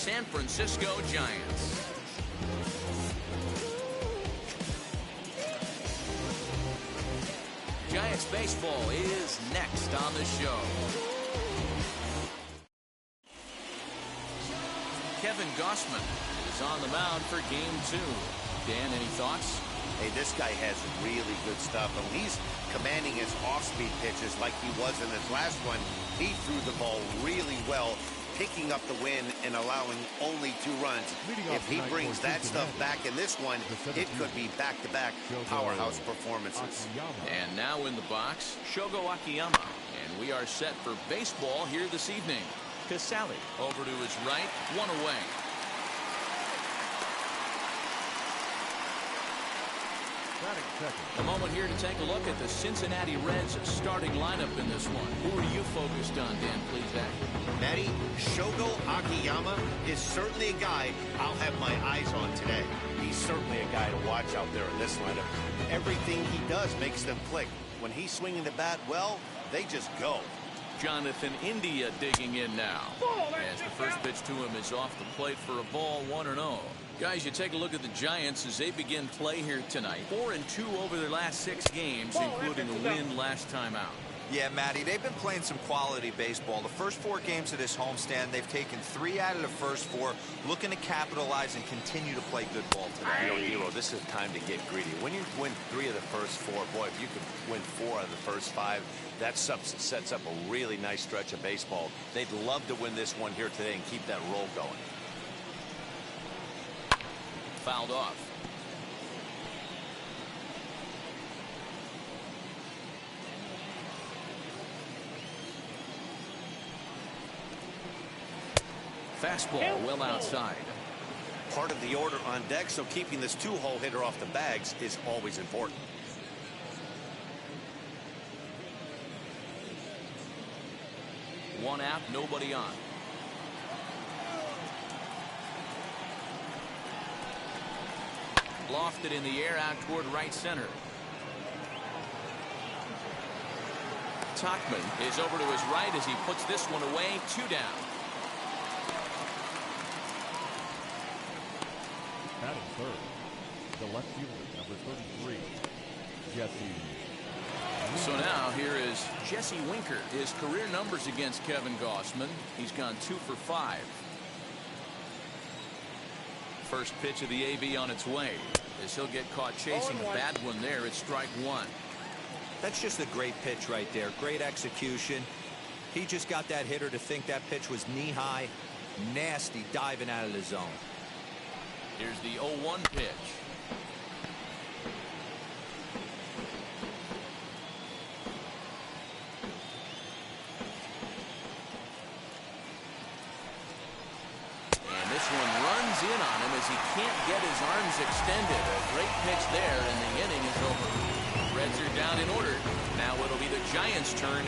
San Francisco Giants. Giants baseball is next on the show. Kevin Gausman is on the mound for game 2. Dan, any thoughts? Hey, this guy has really good stuff. And when he's commanding his off-speed pitches like he was in his last one, he threw the ball really well, picking up the win and allowing only 2 runs. If he brings that stuff back in this one, it could be back-to-back powerhouse performances. And now in the box, Shogo Akiyama. And we are set for baseball here this evening. Casale over to his right, 1 away. A moment here to take a look at the Cincinnati Reds starting lineup in this one. Who are you focused on, Dan, please, Zach? Matty, Shogo Akiyama is certainly a guy I'll have my eyes on today. He's certainly a guy to watch out there in this lineup. Everything he does makes them click. When he's swinging the bat, well, they just go. Jonathan India digging in now. As the first pitch to him is off the plate for a ball, 1-0. Guys, you take a look at the Giants as they begin play here tonight. 4-2 over their last 6 games, including a win last time out. Yeah, Matty, they've been playing some quality baseball. The first 4 games of this homestand, they've taken 3 out of the first 4, looking to capitalize and continue to play good ball today. You know, Hero, this is time to get greedy. When you win 3 of the first 4, boy, if you could win 4 out of the first 5, that sets up a really nice stretch of baseball. They'd love to win this one here today and keep that roll going. Fouled off. Fastball well outside. Part of the order on deck, so keeping this 2-hole hitter off the bags is always important. One out, nobody on. Lofted in the air out toward right center. Tachman is over to his right as he puts this one away. 2 down. Batting third, the left fielder, number 33, Jesse. So now here is Jesse Winker. His career numbers against Kevin Gausman. He's gone 2 for 5. First pitch of the AB on its way as he'll get caught chasing a bad one there. It's strike 1. That's just a great pitch right there. Great execution. He just got that hitter to think that pitch was knee-high. Nasty diving out of the zone. Here's the 0-1 pitch. One runs in on him as he can't get his arms extended. A great pitch there, and the inning is over. Reds are down in order. Now it'll be the Giants' turn.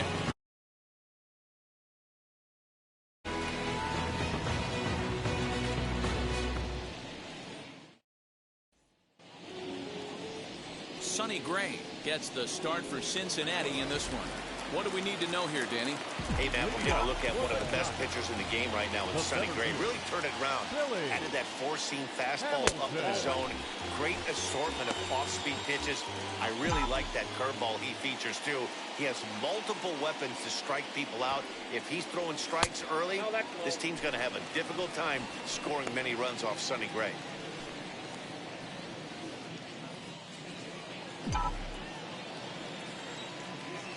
Sonny Gray gets the start for Cincinnati in this one. What do we need to know here, Danny? Hey, Matt, we're going to look at one of the best pitchers in the game right now in Sonny Gray. Really turned it around. Added that 4-seam fastball up to the zone. Great assortment of off-speed pitches. I really like that curveball he features, too. He has multiple weapons to strike people out. If he's throwing strikes early, this team's going to have a difficult time scoring many runs off Sonny Gray.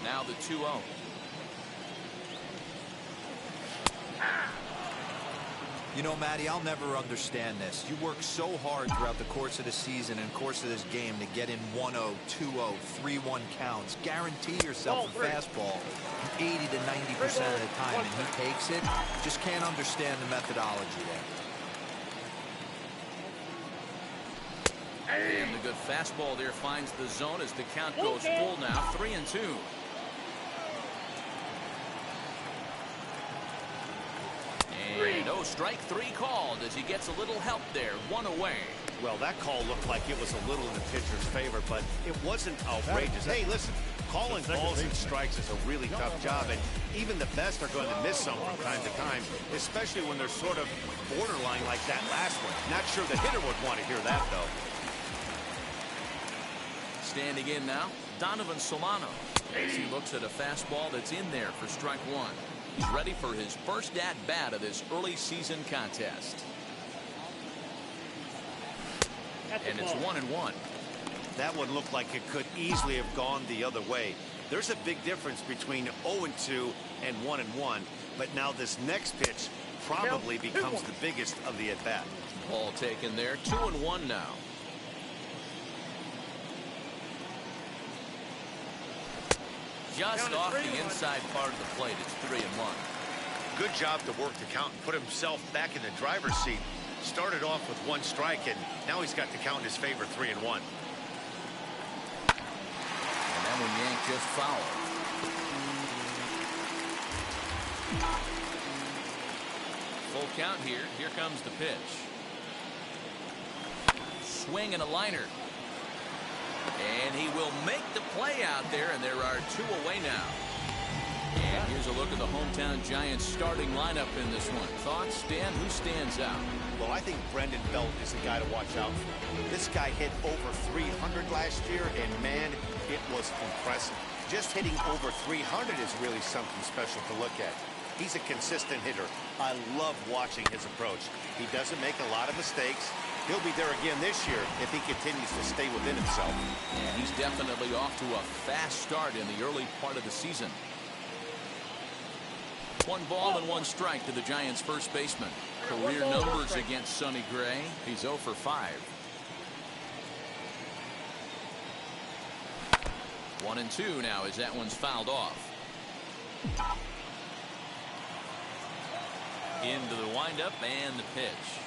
Now the 2-0. You know, Matty, I'll never understand this. You work so hard throughout the course of the season and course of this game to get in 1-0, 2-0, 3-1 counts. Guarantee yourself a fastball 80 to 90% of the time, and he takes it. Just can't understand the methodology there. And the good fastball there finds the zone as the count goes full now. 3-2. And strike 3 called as he gets a little help there. 1 away. Well, that call looked like it was a little in the pitcher's favor, but it wasn't outrageous. Hey, listen, Calling balls and strikes is a really tough job, and even the best are going to miss some from time to time, especially when they're sort of borderline like that last one. Not sure the hitter would want to hear that, though. Standing in now, Donovan Solano, as he looks at a fastball that's in there for strike one. He's ready for his first at-bat of this early season contest. And it's 1-1. That one looked like it could easily have gone the other way. There's a big difference between 0-2 and 1-1, but now this next pitch probably becomes the biggest of the at-bat. Ball taken there, 2-1 now. Just off the inside part of the plate, it's 3-1. Good job to work the count and put himself back in the driver's seat. Started off with one strike, and now he's got the count in his favor, 3-1. And that one yanked just foul. Full count here. Here comes the pitch. Swing and a liner. And he will make the play out there, and there are two away now. And here's a look at the hometown Giants starting lineup in this one. Thoughts, Stan? Who stands out? Well, I think Brendan Belt is a guy to watch out for. This guy hit over 300 last year, and man, it was impressive. Just hitting over 300 is really something special to look at. He's a consistent hitter. I love watching his approach. He doesn't make a lot of mistakes. He'll be there again this year if he continues to stay within himself. And he's definitely off to a fast start in the early part of the season. 1 ball and 1 strike to the Giants' first baseman. Career numbers against Sonny Gray. He's 0 for 5. 1-2 now as that one's fouled off. Into the windup and the pitch.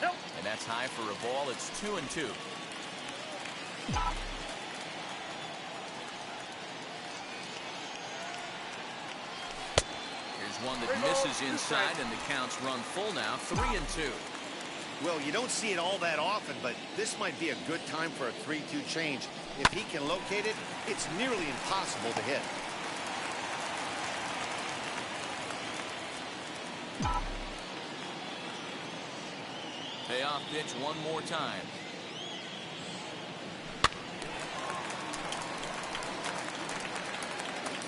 And that's high for a ball. It's 2-2. Here's one that misses inside, and the count's run full now. 3-2. Well, you don't see it all that often, but this might be a good time for a 3-2 change. If he can locate it, it's nearly impossible to hit. Payoff pitch one more time.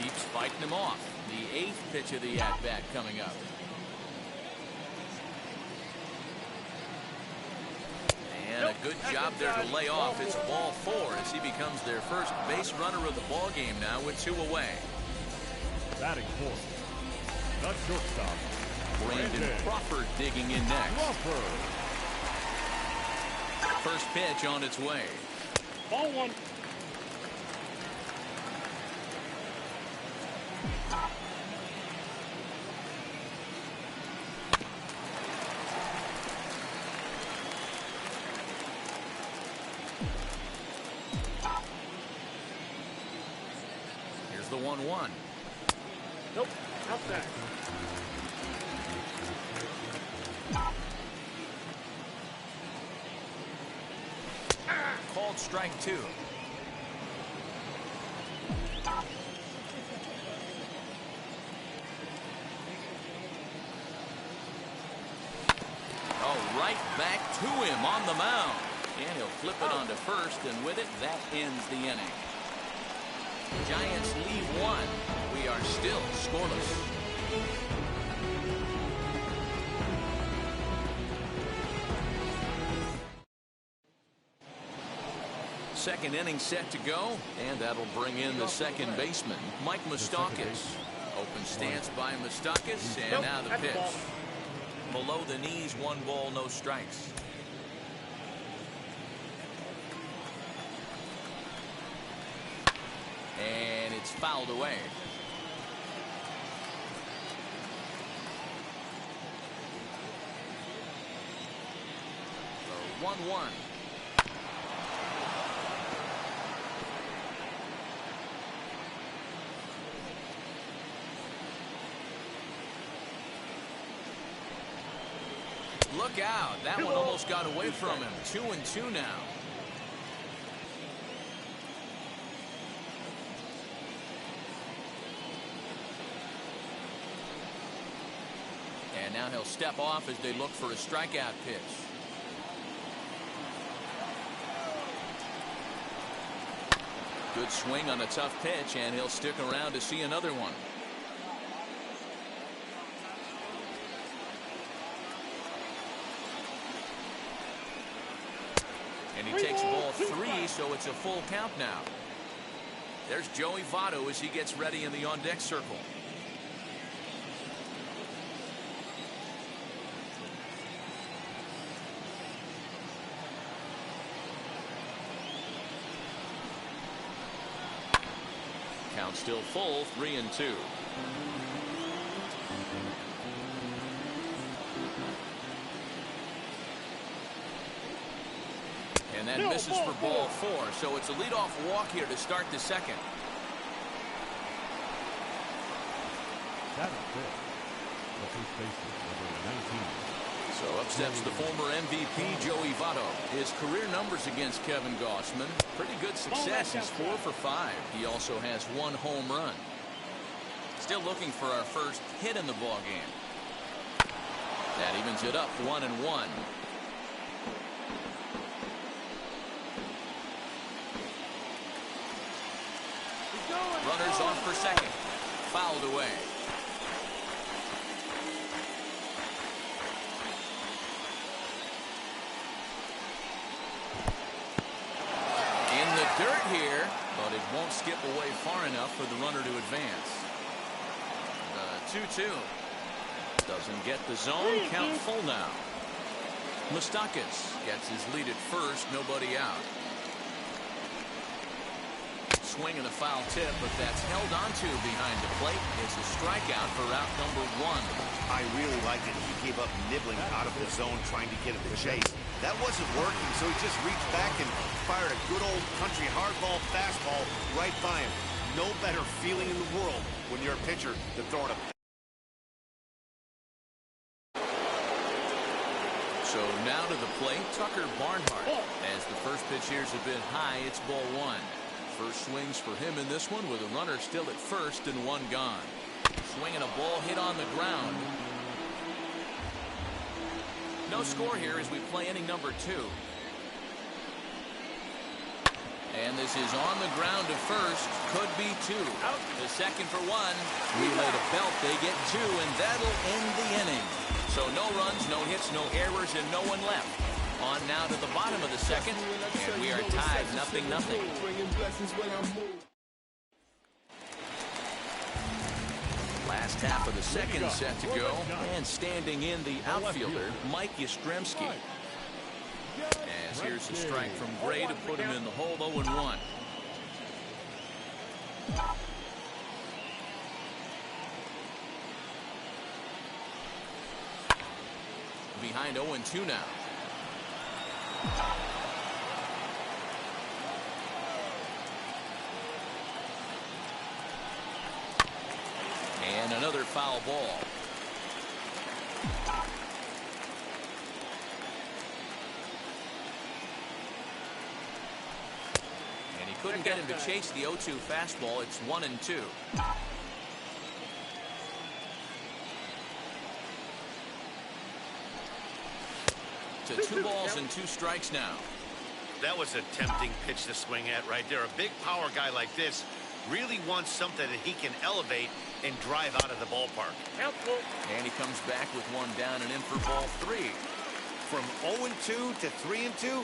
Keeps fighting him off. The 8th pitch of the at-bat coming up. And a good job there to lay off. It's ball 4 as he becomes their first base runner of the ball game now with 2 away. Batting fourth, the shortstop, Brandon Crawford digging in next. First pitch on its way. Ball 1. Here's the 1-1. Nope, not that. Called strike 2. Oh, right back to him on the mound. And he'll flip it onto first, and with it, that ends the inning. Giants leave 1. We are still scoreless. Second inning set to go, and that'll bring in the second baseman, Mike Moustakas. Open stance by Moustakas, and now the pitch. Below the knees, 1 ball, no strikes. And it's fouled away. So 1-1. Look out. That one almost got away from him. 2-2 now. And now he'll step off as they look for a strikeout pitch. Good swing on a tough pitch, and he'll stick around to see another one. And he takes ball 3, so it's a full count now. There's Joey Votto as he gets ready in the on-deck circle. Count still full, 3-2. And that misses for ball 4, so it's a leadoff walk here to start the second. That is it. The first baseman, number 19. So up steps the former MVP Joey Votto. His career numbers against Kevin Gausman, pretty good success. He's 4 for 5. He also has 1 home run. Still looking for our first hit in the ball game. That evens it up 1-1. Runners on for second. Fouled away. In the dirt here, but it won't skip away far enough for the runner to advance. The 2-2. Doesn't get the zone. Count full now. Moustakas gets his lead at first. Nobody out. Swing and a foul tip, but that's held onto behind the plate. It's a strikeout for out number 1. I really liked it. He gave up nibbling out of the zone trying to get at the chase. That wasn't working, so he just reached back and fired a good old country hardball fastball right by him. No better feeling in the world when you're a pitcher to throw it. So now to the plate, Tucker Barnhart. As the first pitch here's a bit high, it's ball 1. First swings for him in this one with a runner still at first and 1 gone. Swinging a ball hit on the ground. No score here as we play inning number 2. And this is on the ground to first. Could be 2. Out. The second for 1. Relay to Belt. They get 2, and that'll end the inning. So no runs, no hits, no errors, and no one left. On now to the bottom of the second, and we are tied 0-0. Last half of the second set to go, and standing in the outfielder, Mike Yastrzemski. As here's a strike from Gray to put him in the hole. 0-1. Behind 0-2 now. And another foul ball. And he couldn't get him to chase the 0-2 fastball. It's 1-2. To 2 balls and 2 strikes now. That was a tempting pitch to swing at right there. A big power guy like this really wants something that he can elevate and drive out of the ballpark. And he comes back with 1 down and in for ball 3. From 0-2 to 3-2,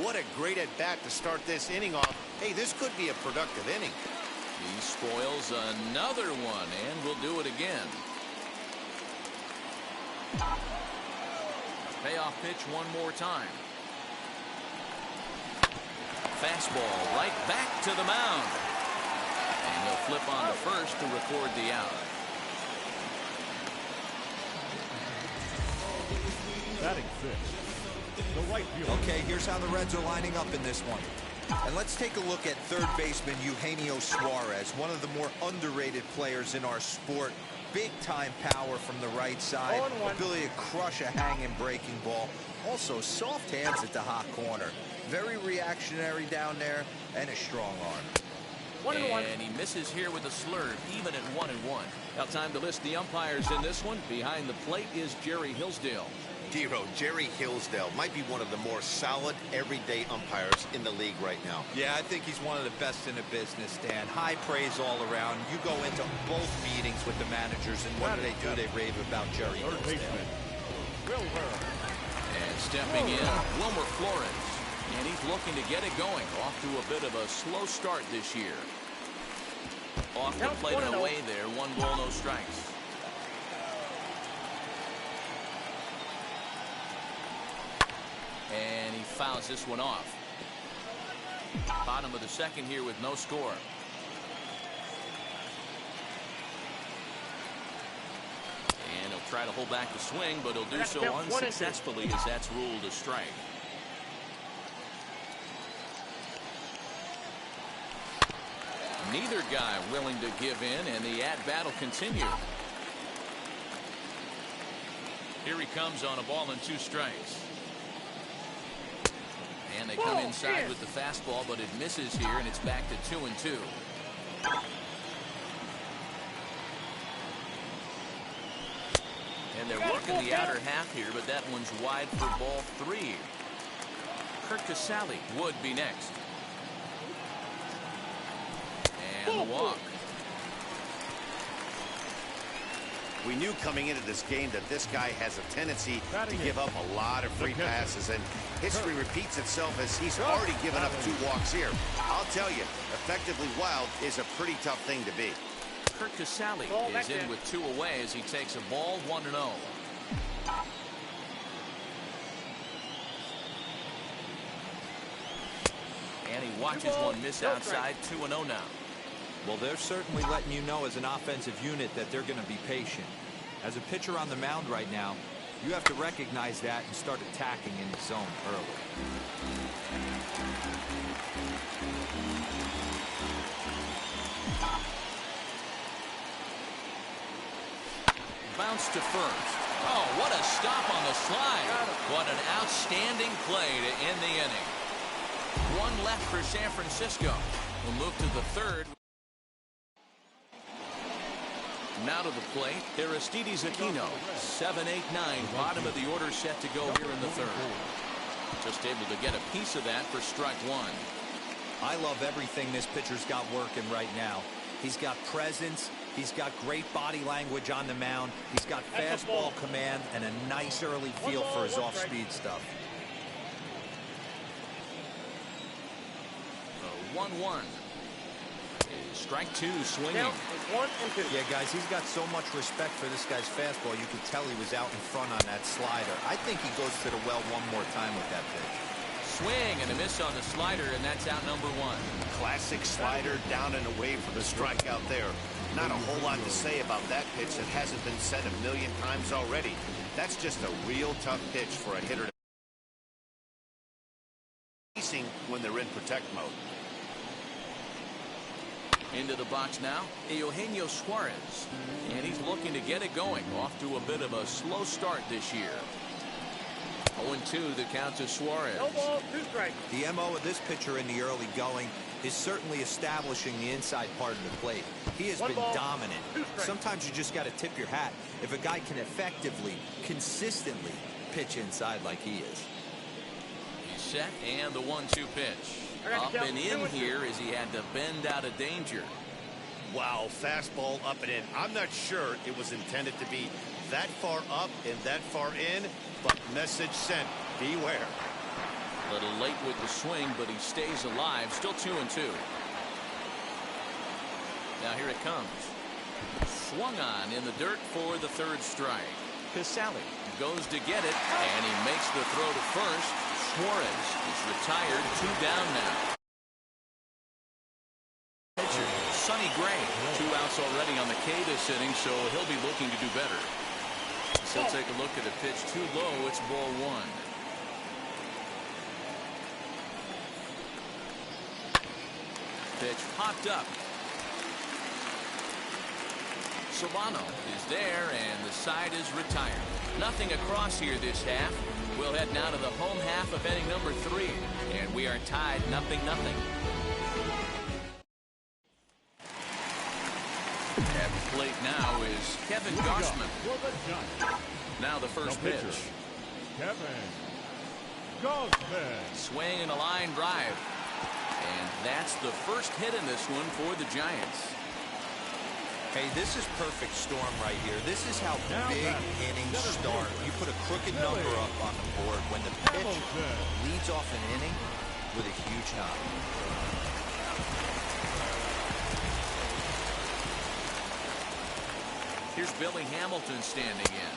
what a great at-bat to start this inning off. Hey, this could be a productive inning. He spoils another one, and will do it again. Payoff pitch one more time. Fastball right back to the mound. And he'll flip on to first to record the out. Batting 6. The right fielder. Okay, here's how the Reds are lining up in this one. And let's take a look at third baseman Eugenio Suarez, one of the more underrated players in our sport. Big-time power from the right side, ability to crush a hanging breaking ball. Also, soft hands at the hot corner. Very reactionary down there, and a strong arm. And he misses here with a slurve, even at 1-1. Now time to list the umpires in this one. Behind the plate is Jerry Hillsdale. Dero, Jerry Hillsdale might be one of the more solid everyday umpires in the league right now. Yeah, I think he's one of the best in the business, Dan. High praise all around. You go into both meetings with the managers, and what do? They rave about Jerry Hillsdale. And stepping in, Wilmer Flores. And he's looking to get it going. Off to a bit of a slow start this year. Off the plate and away there. 1 ball, no strikes. And he fouls this one off. Bottom of the second here with no score. And he'll try to hold back the swing, but he'll do so unsuccessfully as that's ruled a strike. Neither guy willing to give in, and the at-bat will continue. Here he comes on a ball and 2 strikes. And they come inside with the fastball, but it misses here, and it's back to 2-2. And they're working the outer half here, but that one's wide for ball 3. Kurt Casale would be next. And the walk. We knew coming into this game that this guy has a tendency to give up a lot of free passes, and history repeats itself as he's already given up 2 walks here. I'll tell you, effectively wild is a pretty tough thing to be. Kurt Casale is in with 2 away as he takes a ball 1-0. And he watches one miss outside. 2-0 now. Well, they're certainly letting you know as an offensive unit that they're going to be patient. As a pitcher on the mound right now, you have to recognize that and start attacking in the zone early. Bounce to first. Oh, what a stop on the slide. What an outstanding play to end the inning. 1 left for San Francisco. We'll move to the 3rd. Now to the plate, Aristides Aquino. 7-8-9, bottom of the order set to go here in the 3rd. Just able to get a piece of that for strike 1. I love everything this pitcher's got working right now. He's got presence. He's got great body language on the mound. He's got fastball command and a nice early feel for his off-speed stuff. 1-1. Strike 2 swinging. Yeah, guys, he's got so much respect for this guy's fastball. You could tell he was out in front on that slider. I think he goes to the well one more time with that pitch. Swing and a miss on the slider, and that's out number 1. Classic slider down and away for the strikeout there. Not a whole lot to say about that pitch that hasn't been said a million times already. That's just a real tough pitch for a hitter to facing when they're in protect mode. Into the box now, Eugenio Suarez. And he's looking to get it going. Off to a bit of a slow start this year. 0-2 the count to Suarez. No ball, 2 strikes. The MO of this pitcher in the early going is certainly establishing the inside part of the plate. He has been dominant. Sometimes you just got to tip your hat if a guy can effectively, consistently pitch inside like he is. He's set, and the 1-2 pitch. Up and in here as he had to bend out of danger. Wow, fastball up and in. I'm not sure it was intended to be that far up and that far in, but message sent, beware. A little late with the swing, but he stays alive. Still 2-2. Now here it comes. Swung on in the dirt for the 3rd strike. Casale goes to get it, and he makes the throw to first. Suarez is retired. 2 down now. Pitcher Sonny Gray. 2 outs already on the K this inning, so he'll be looking to do better. So take a look at the pitch. Too low. It's ball 1. Pitch popped up. Solano is there, and the side is retired. Nothing across here this half. We'll head now to the home half of inning number 3, and we are tied 0-0. plate now is Kevin Gausman. Now the first pitch. Kevin Gausman. Swing and a line drive. And that's the first hit in this one for the Giants. Hey, this is perfect storm right here. This is how big innings start. You put a crooked number up on the board when the pitch leads off an inning with a huge knock. Here's Billy Hamilton standing in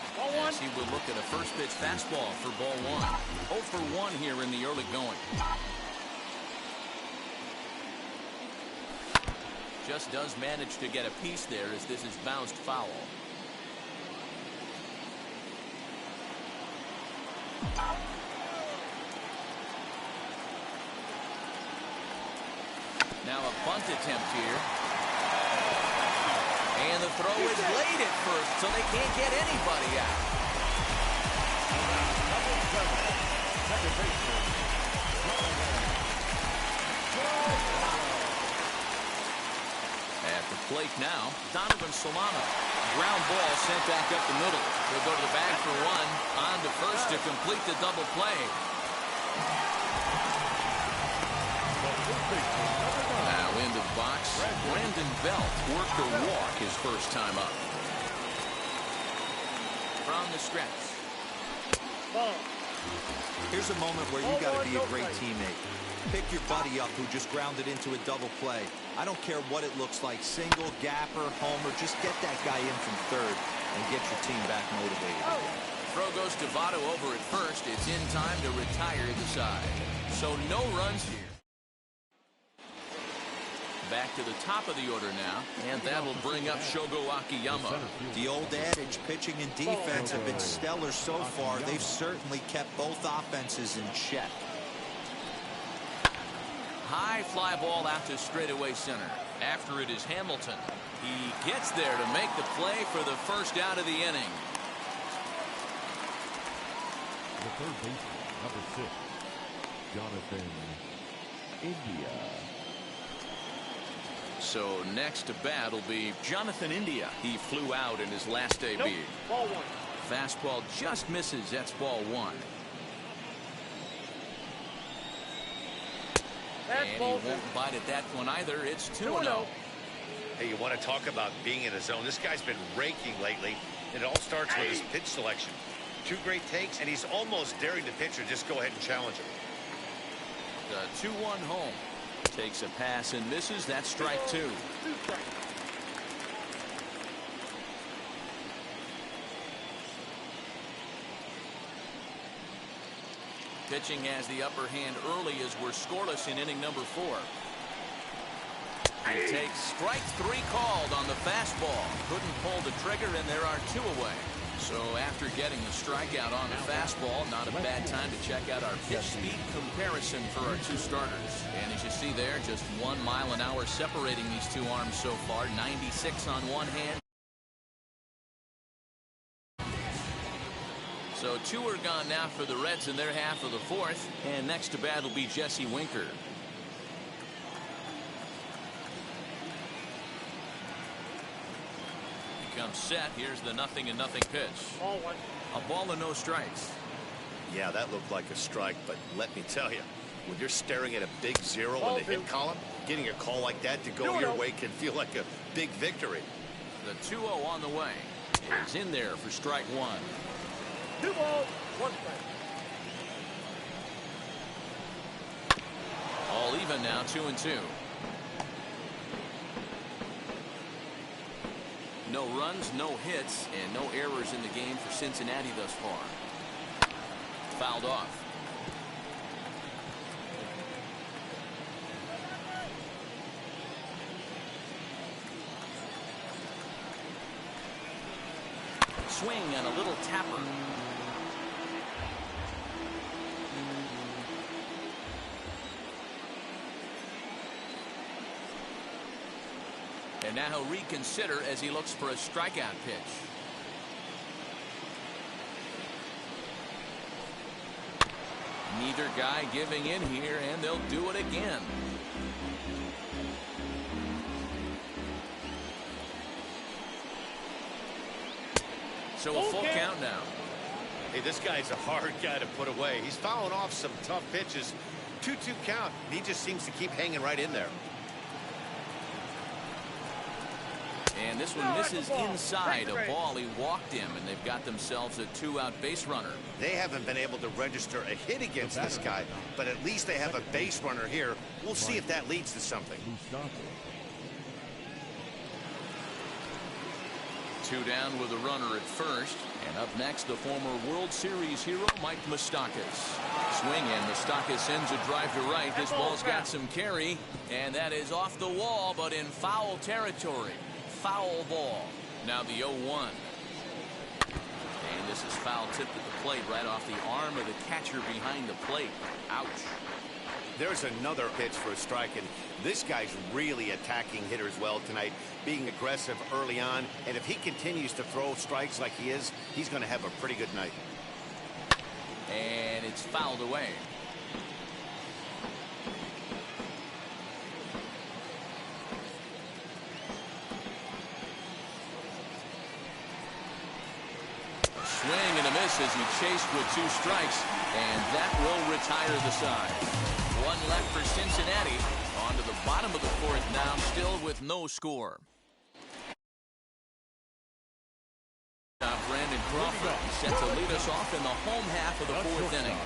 as he will look at a first pitch fastball for ball one. 0 for 1 here in the early going. Just does manage to get a piece there as this is bounced foul. Now a bunt attempt here. And the throw is late at first, so they can't get anybody out. Second baseman. At the plate now, Donovan Solano. Ground ball sent back up the middle. He'll go to the bag for one. On to first to complete the double play. Now into the box. Brandon Belt worked a walk his first time up. From the stretch. Here's a moment where you got to be a great teammate. Pick your buddy up who just grounded into a double play. I don't care what it looks like, single, gapper, homer, just get that guy in from third and get your team back motivated again. Throw goes to Votto over at first. It's in time to retire the side. So no runs here. Back to the top of the order now, and that'll bring up Shogo Akiyama. The old adage, pitching and defense have been stellar so far. They've certainly kept both offenses in check. High fly ball out to straightaway center. After it is Hamilton. He gets there to make the play for the first out of the inning. The third baseman, number 6, Jonathan India. So next to bat will be Jonathan India. He flew out in his last debut. Nope. Ball one. Fastball just misses. That's ball one. And he won't bite at that one either. It's 2-0. Hey, you want to talk about being in a zone? This guy's been raking lately. It all starts with his pitch selection. 2 great takes, and he's almost daring the pitcher just go ahead and challenge him. The 2-1 home. Takes a pass and misses. That's strike 2. Pitching has the upper hand early as we're scoreless in inning number 4. He takes strike 3 called on the fastball. Couldn't pull the trigger, and there are 2 away. So after getting the strikeout on the fastball, not a bad time to check out our pitch speed comparison for our 2 starters. And as you see there, just 1 mile an hour separating these 2 arms so far. 96 on one hand. So 2 are gone now for the Reds in their half of the 4th. And next to bat will be Jesse Winker. Comes set. Here's the 0-0 pitch. Ball one. A ball and no strikes. Yeah, that looked like a strike, but let me tell you, when you're staring at a big 0 in the hit column, getting a call like that to go your way can feel like a big victory. The 2-0 on the way. Is in there for strike 1. 2 balls, 1 strike. All even now, 2-2. No runs, no hits, and no errors in the game for Cincinnati thus far. Fouled off. Swing and a little tapper. And now he'll reconsider as he looks for a strikeout pitch. Neither guy giving in here, and they'll do it again. So a full count now. Hey, this guy's a hard guy to put away. He's fouling off some tough pitches. 2-2 count. He just seems to keep hanging right in there. And this one misses inside a ball. He walked him, and they've got themselves a 2-out base runner. They haven't been able to register a hit against this guy, but at least they have a base runner here. We'll see if that leads to something. 2 down with a runner at first. And up next, the former World Series hero, Mike Moustakas. Swing, and Moustakas sends a drive to right. This ball's got some carry, and that is off the wall, but in foul territory. Foul ball. Now the 0-1. And this is foul tipped at the plate right off the arm of the catcher behind the plate. Ouch. There's another pitch for a strike, and this guy's really attacking hitters well tonight, being aggressive early on, and if he continues to throw strikes like he is, he's going to have a pretty good night. And it's fouled away. Swing and a miss as he chased with 2 strikes, and that will retire the side. 1 left for Cincinnati. On to the bottom of the 4th now, still with no score. Brandon Crawford set to lead us off in the home half of the 4th inning.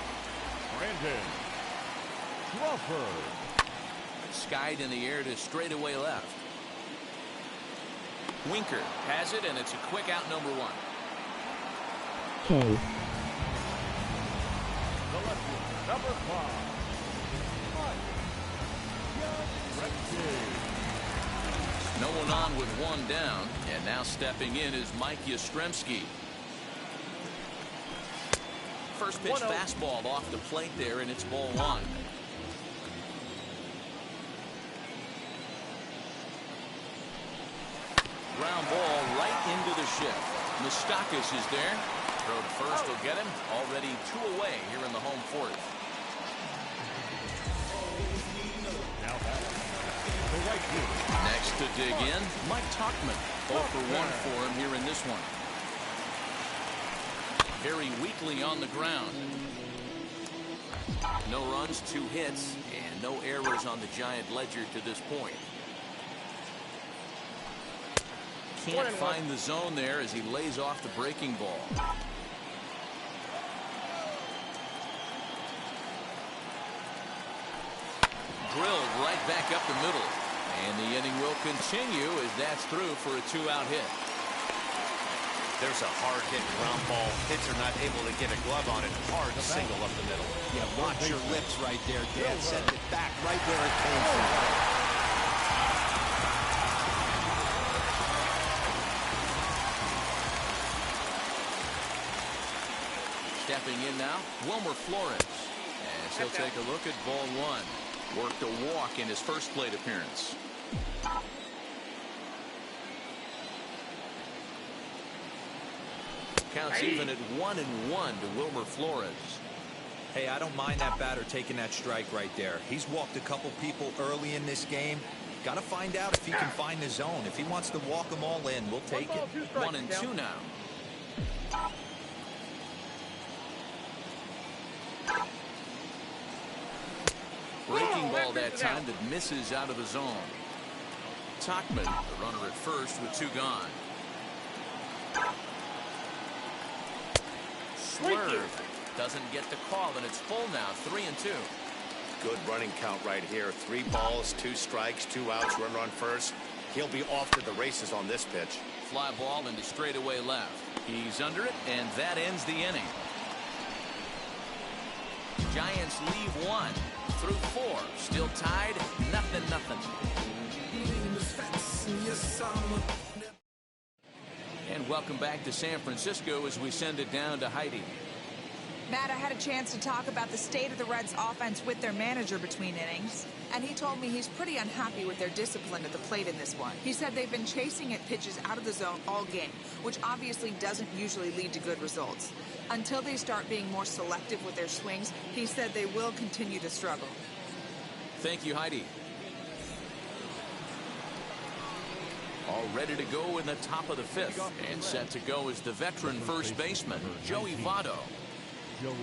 Brandon Crawford. Skied in the air to straightaway left. Winker has it, and it's a quick out, number 1. The lefty, number 5. No one on with 1 down, and now stepping in is Mike Yastrzemski. First pitch fastball off the plate there, and it's ball 1. Ground ball right into the shift. Moustakas is there. Throw to first will get him. Already 2 away here in the home 4th. Next to dig in, Mike Tauchman. 0 for 1 for him here in this one. Very weakly on the ground. No runs, 2 hits, and no errors on the Giant ledger to this point. Can't find the zone there as he lays off the breaking ball. Drilled right back up the middle. And the inning will continue as that's through for a 2-out hit. There's a hard hit ground ball. Pitcher not able to get a glove on it. Hard single up the middle. Yeah, watch your lips right there, Dan. Send it back right where it came from. Stepping in now, Wilmer Flores. As he'll take a look at ball 1. Worked a walk in his first plate appearance. Counts even at 1-1 to Wilmer Flores. Hey, I don't mind that batter taking that strike right there. He's walked a couple people early in this game. Got to find out if he can find the zone. If he wants to walk them all in, we'll take it. 1-2 now. Breaking ball that time that misses out of the zone. Tauchman, the runner at first with 2 gone. Swerve doesn't get the call, and it's full now, 3-2. Good running count right here. 3 balls, 2 strikes, 2 outs, runner on first. He'll be off to the races on this pitch. Fly ball into straightaway left. He's under it, and that ends the inning. Giants leave 1 through 4. Still tied, 0-0. And welcome back to San Francisco as we send it down to Heidi. Matt, I had a chance to talk about the state of the Reds offense with their manager between innings, and he told me he's pretty unhappy with their discipline at the plate in this one. He said they've been chasing at pitches out of the zone all game, which obviously doesn't usually lead to good results. Until they start being more selective with their swings, he said they will continue to struggle. Thank you, Heidi. All ready to go in the top of the fifth. And set to go is the veteran first baseman, Joey Votto. Joey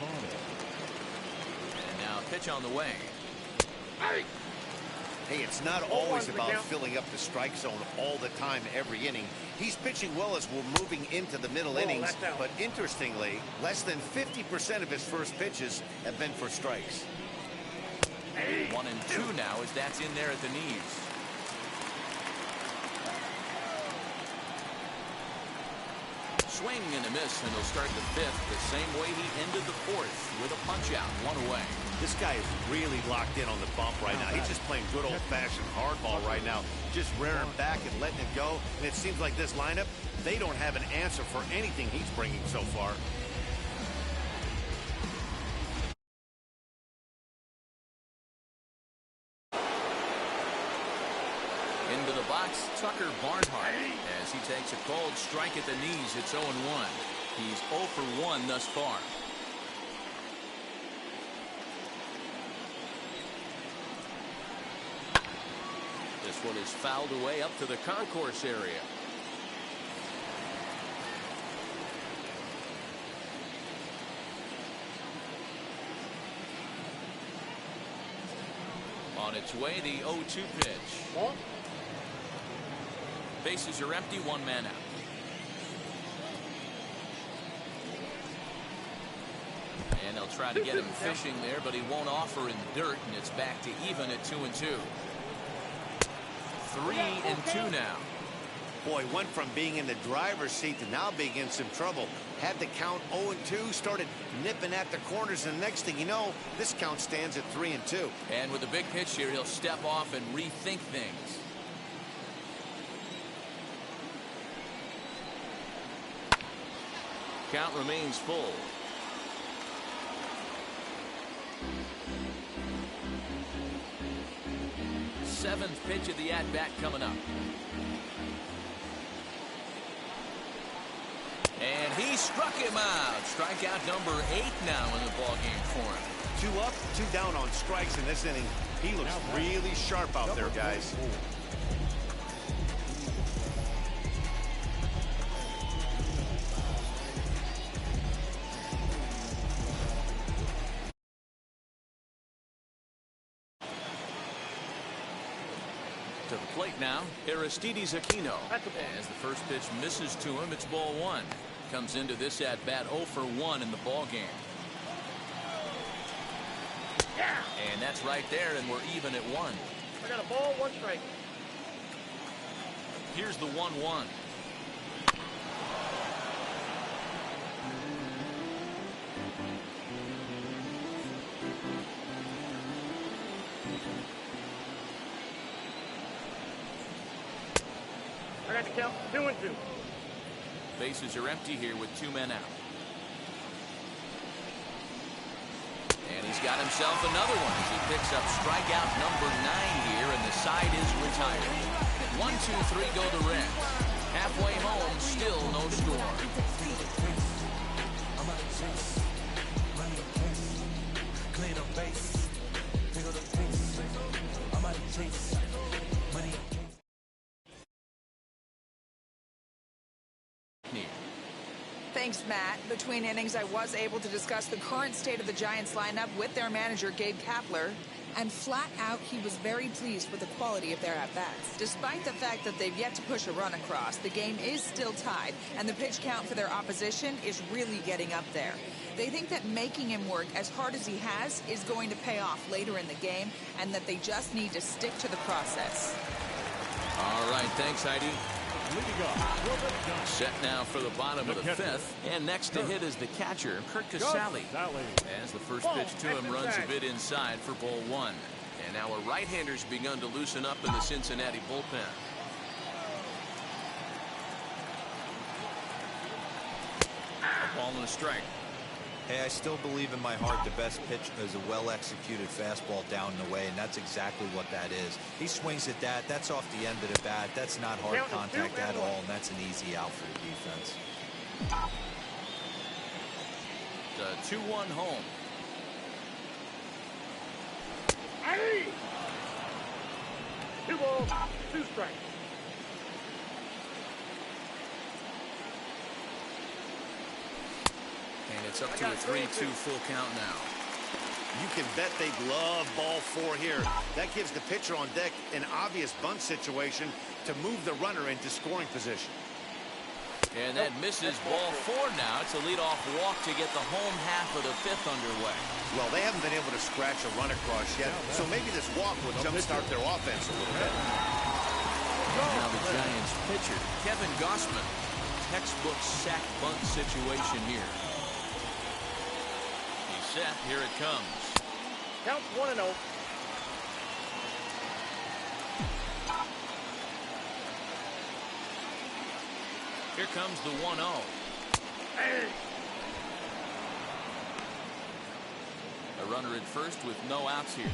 Votto. And now pitch on the way. Hey, it's not always about filling up the strike zone all the time every inning. He's pitching well as we're moving into the middle innings, but interestingly, less than 50% of his first pitches have been for strikes. 1-2 now as that's in there at the knees. Swing and a miss, and he'll start the fifth the same way he ended the fourth with a punch out, 1 away. This guy is really locked in on the bump right now. He's just playing good old-fashioned hardball right now, just rearing back and letting it go. And it seems like this lineup, they don't have an answer for anything he's bringing so far. Into the box, Tucker Barnhart, as he takes a cold strike at the knees. It's 0-1. He's 0 for 1 thus far. This one is fouled away up to the concourse area. On its way, the 0-2 pitch. Bases are empty, 1 man out. And they'll try to get him fishing there, but he won't offer in the dirt, and it's back to even at 2-2. 3-2 now. Boy, went from being in the driver's seat to now being in some trouble. Had the count 0-2, started nipping at the corners, and the next thing you know, this count stands at 3-2. And with a big pitch here, he'll step off and rethink things. Count remains full. Seventh pitch of the at-bat coming up. And he struck him out. Strikeout number 8 now in the ballgame for him. 2 up, 2 down on strikes in this inning. He looks really sharp out there, guys. To the plate now, Aristides Aquino. As the first pitch misses to him, it's ball 1. Comes into this at bat 0 for 1 in the ball game. And that's right there, and we're even at 1. I got a ball, 1 strike. Here's the 1-1. I got the count 2-2. Bases are empty here with 2 men out. And he's got himself another one as he picks up strikeout number 9 here, and the side is retired. 1-2-3 go the Reds. Halfway home, still no score. Thanks, Matt. Between innings, I was able to discuss the current state of the Giants lineup with their manager, Gabe Kapler. And flat out, he was very pleased with the quality of their at-bats. Despite the fact that they've yet to push a run across, the game is still tied, and the pitch count for their opposition is really getting up there. They think that making him work as hard as he has is going to pay off later in the game, and that they just need to stick to the process. All right, thanks, Heidi. Set now for the bottom of the fifth, and next to hit is the catcher, Kurt Casale. As the first pitch to him runs a bit inside for ball 1. And now a right-hander's begun to loosen up in the Cincinnati bullpen. A ball and a strike. Hey, I still believe in my heart the best pitch is a well-executed fastball down and away, and that's exactly what that is. He swings at that. That's off the end of the bat. That's not hard contact at all, and that's an easy out for the defense. The 2-1 home. Hey! 2 balls, 2 strikes. And it's up to a 3-2 full count now. You can bet they love ball 4 here. That gives the pitcher on deck an obvious bunt situation to move the runner into scoring position. And that misses ball 4 now. It's a leadoff walk to get the home half of the 5th underway. Well, they haven't been able to scratch a run across yet, so maybe this walk will jumpstart their offense a little bit. Now the Giants pitcher, Kevin Gausman. Textbook sack bunt situation here. He's set. Here it comes. Count 1-0. Here comes the 1-0. A runner at first with no outs here.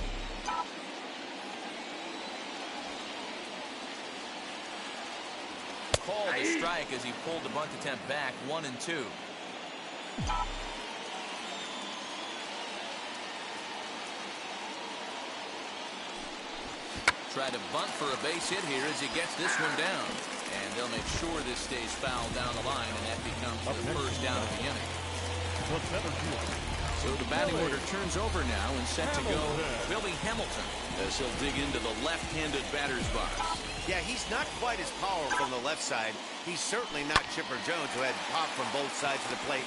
Called a strike as he pulled the bunt attempt back. 1-2. Try to bunt for a base hit here as he gets this one down. And they'll make sure this stays foul down the line, and that becomes the first down of the inning. So the batting order turns over now and set to go Billy Hamilton as he'll dig into the left-handed batter's box. Yeah, he's not quite as powerful from the left side. He's certainly not Chipper Jones, who had pop from both sides of the plate.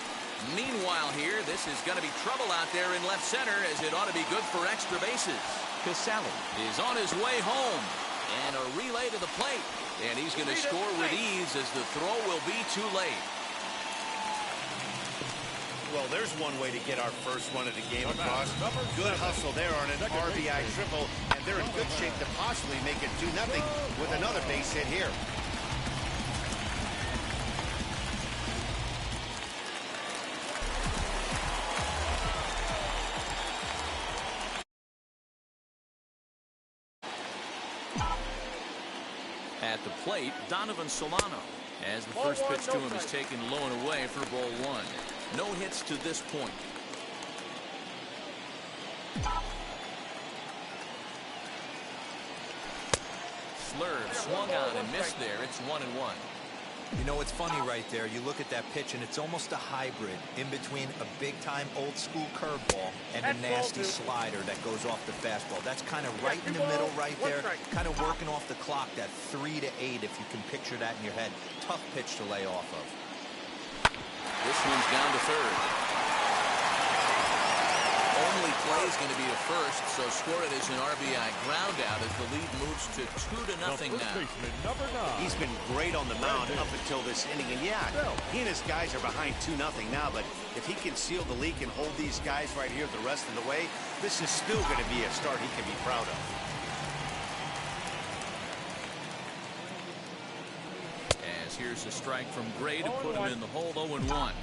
Meanwhile here, this is going to be trouble out there in left center, as it ought to be good for extra bases. Casale is on his way home, and a relay to the plate, and he's going to score with ease as the throw will be too late. Well, there's one way to get our first run of the game across. Good hustle there on an RBI triple, and they're in good shape to possibly make it 2-0 with another base hit here. At the plate, Donovan Solano, as the first pitch to him is taken low and away for ball 1. No hits to this point. Slurve swung on and missed there. It's 1-1. You know, it's funny right there. You look at that pitch, and it's almost a hybrid in between a big-time old-school curveball and a nasty slider that goes off the fastball. That's kind of right in the middle right there, kind of working off the clock, that 3 to 8, if you can picture that in your head. Tough pitch to lay off of. This one's down to third. Only play is going to be to first, so score it as an RBI ground out as the lead moves to 2-0 now. He's been great on the mound up until this inning, and yeah, he and his guys are behind 2-0 now, but if he can seal the leak and hold these guys right here the rest of the way, this is still going to be a start he can be proud of. As here's a strike from Gray to put him in the hole. 0-1.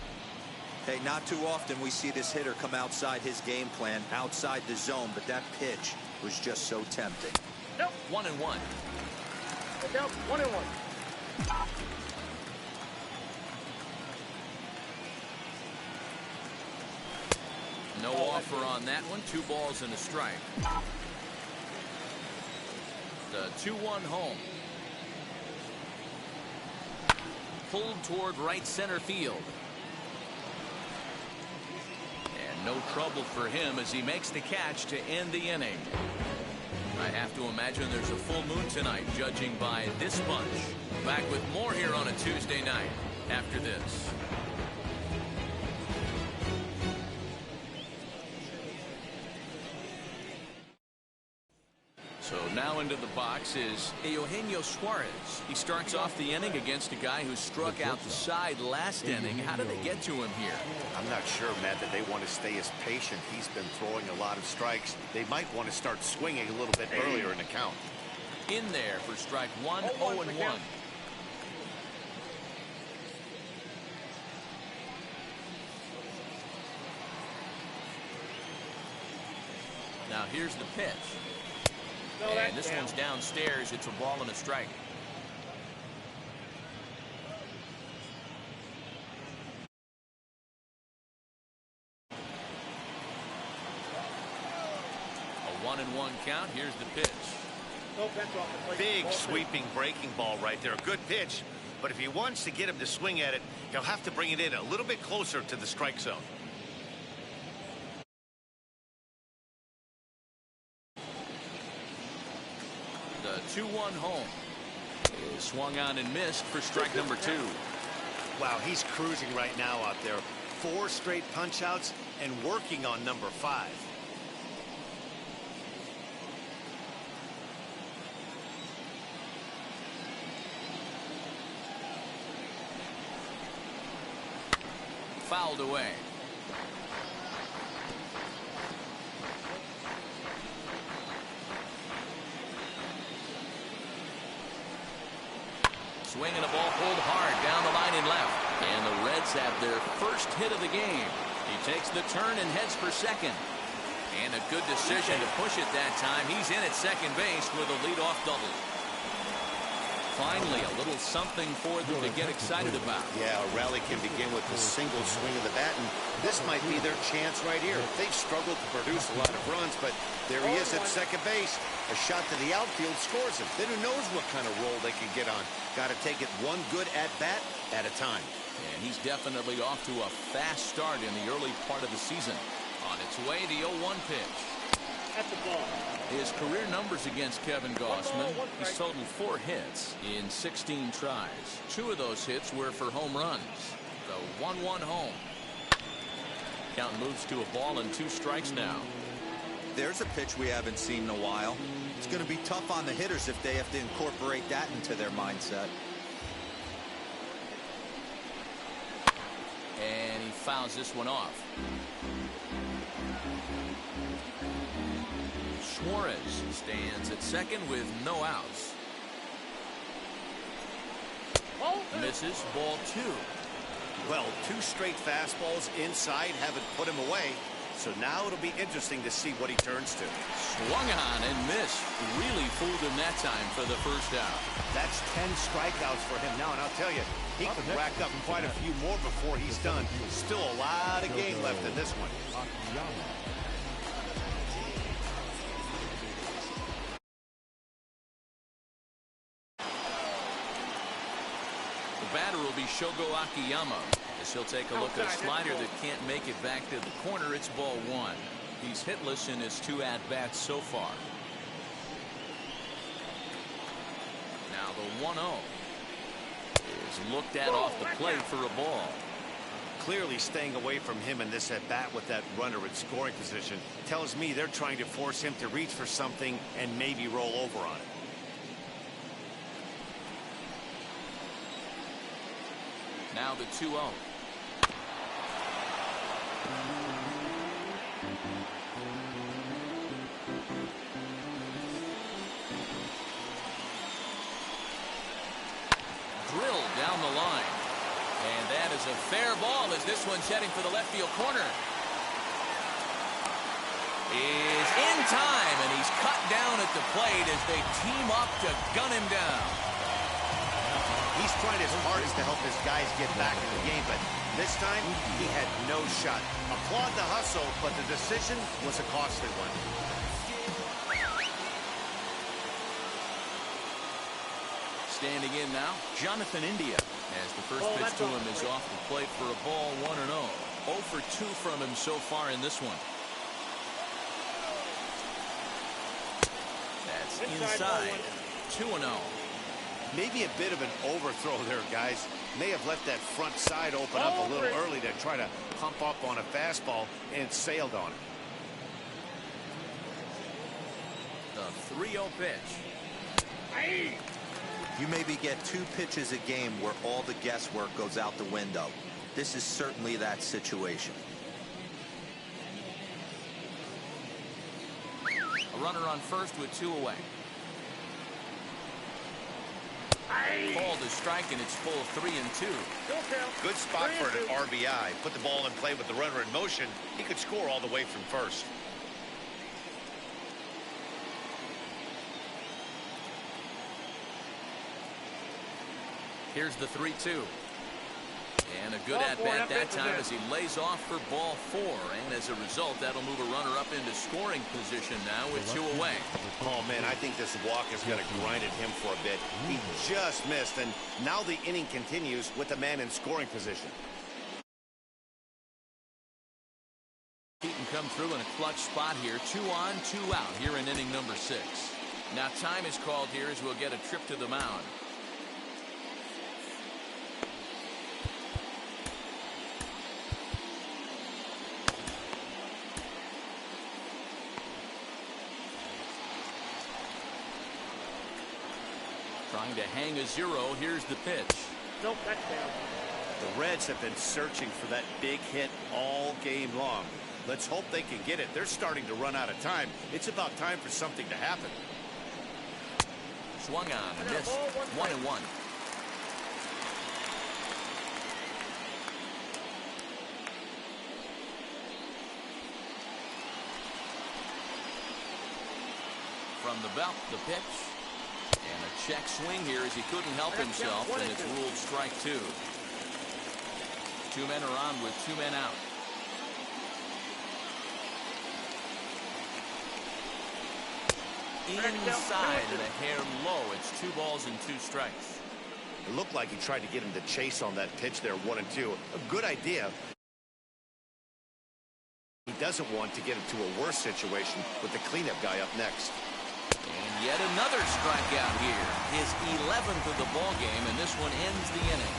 Hey, not too often we see this hitter come outside his game plan, outside the zone, but that pitch was just so tempting. 1-1. Look out, 1-1. No offer on that one. 2 balls and a strike. The 2-1 home. Pulled toward right center field. And no trouble for him as he makes the catch to end the inning. I have to imagine there's a full moon tonight, judging by this bunch. Back with more here on a Tuesday night after this. So now into the box is Eugenio Suarez. He starts off the inning against a guy who struck outside last inning. How did they get to him here? I'm not sure, Matt, that they want to stay as patient. He's been throwing a lot of strikes. They might want to start swinging a little bit earlier in the count. In there for strike 1, 0-1. Now here's the pitch. And this one's downstairs. It's a ball and a strike. A 1-1 count. Here's the pitch. Big sweeping breaking ball right there. Good pitch. But if he wants to get him to swing at it, he'll have to bring it in a little bit closer to the strike zone. 2-1 home. Is swung on and missed for strike number 2. Wow, he's cruising right now out there. 4 straight punch-outs and working on number 5. Fouled away. Swinging a ball pulled hard down the line and left. And the Reds have their first hit of the game. He takes the turn and heads for second. And a good decision to push it that time. He's in at second base with a leadoff double. Finally, a little something for them to get excited about. Yeah, a rally can begin with a single swing of the bat, and this might be their chance right here. They've struggled to produce a lot of runs, but there he is at second base. A shot to the outfield scores him. Then who knows what kind of role they can get on. Got to take it one good at-bat at a time. And he's definitely off to a fast start in the early part of the season. On its way, the 0-1 pitch. At the ball. His career numbers against Kevin Gausman, he's totaled 4 hits in 16 tries. 2 of those hits were for home runs. The 1-1 home. Count moves to a ball and 2 strikes now. There's a pitch we haven't seen in a while. It's going to be tough on the hitters if they have to incorporate that into their mindset. And he fouls this one off. Suarez stands at second with no outs. Misses, ball 2. Well, 2 straight fastballs inside haven't put him away. So now it'll be interesting to see what he turns to. Swung on and missed. Really fooled him that time for the first out. That's 10 strikeouts for him now, and I'll tell you, he could rack up quite a few more before he's done. Still a lot of game left in this one. The batter will be Shogo Akiyama. As he'll take a look at a slider that can't make it back to the corner. It's ball 1. He's hitless in his 2 at-bats so far. Now the 1-0 is looked at off the plate for a ball. Clearly staying away from him in this at-bat with that runner in scoring position tells me they're trying to force him to reach for something and maybe roll over on it. Now the 2-0. Drilled down the line. And that is a fair ball as this one's heading for the left field corner. Is in time, and he's cut down at the plate as they team up to gun him down. He's trying his hardest to help his guys get back in the game, but this time he had no shot. Applaud the hustle, but the decision was a costly one. Standing in now, Jonathan India, as the first pitch to him is off the plate for a ball 1-0. 0 for 2 from him so far in this one. That's inside. 2-0. Maybe a bit of an overthrow there, guys. May have left that front side open up a little early to try to pump up on a fastball and sailed on it. The 3-0 pitch. You maybe get 2 pitches a game where all the guesswork goes out the window. This is certainly that situation. A runner on first with 2 away. Called a strike, and it's full 3-2. Good spot for an RBI. Put the ball in play with the runner in motion. He could score all the way from first. Here's the 3-2. And a good at-bat that time as he lays off for ball 4. And as a result, that'll move a runner up into scoring position now with 2 away. Oh, man, I think this walk is going to grind at him for a bit. He just missed, and now the inning continues with the man in scoring position. He can come through in a clutch spot here. 2 on, 2 out here in inning number 6. Now time is called here as we'll get a trip to the mound. Trying to hang a 0. Here's the pitch. Nope, that's down. The Reds have been searching for that big hit all game long. Let's hope they can get it. They're starting to run out of time. It's about time for something to happen. Swung on and missed. 1-1. From the belt, the pitch. And a check swing here as he couldn't help himself, and it's ruled strike 2. 2 men are on with 2 men out. Inside and a hair low. It's 2 balls and 2 strikes. It looked like he tried to get him to chase on that pitch there, 1-2. A good idea. He doesn't want to get into a worse situation with the cleanup guy up next. And yet another strikeout here. His 11th of the ball game, and this one ends the inning.